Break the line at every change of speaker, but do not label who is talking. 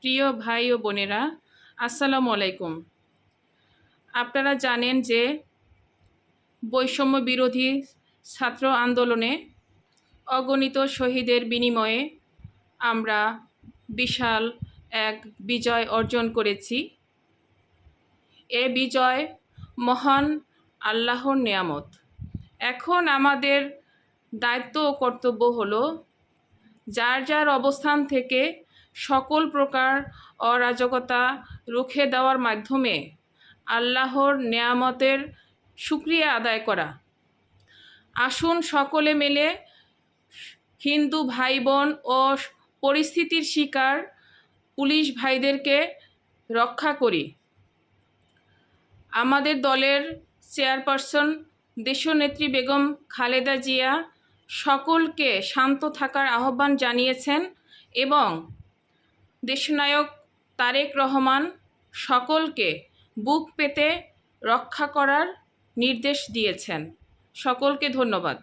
প্রিয় ভাই ও বোনেরা, আসসালামু আলাইকুম। আপনারা জানেন যে বৈষম্য বিরোধী ছাত্র আন্দোলনে অগণিত শহীদের বিনিময়ে আমরা বিশাল এক বিজয় অর্জন করেছি। এ বিজয় মহান আল্লাহর নেয়ামত। এখন আমাদের দায়িত্ব ও কর্তব্য হলো যার যার অবস্থান থেকে সকল প্রকার অরাজকতা রুখে দেওয়ার মাধ্যমে আল্লাহর নেয়ামতের শুকরিয়া আদায় করা। আসুন সকলে মিলে হিন্দু ভাই বোন ও পরিস্থিতির শিকার পুলিশ ভাইদেরকে রক্ষা করি। আমাদের দলের চেয়ারপারসন দেশনেত্রী বেগম খালেদা জিয়া সকলকে শান্ত থাকার আহ্বান জানিয়েছেন এবং দেশনায়ক তারেক রহমান সকলকে বুক পেতে রক্ষা করার নির্দেশ দিয়েছেন। সকলকে ধন্যবাদ।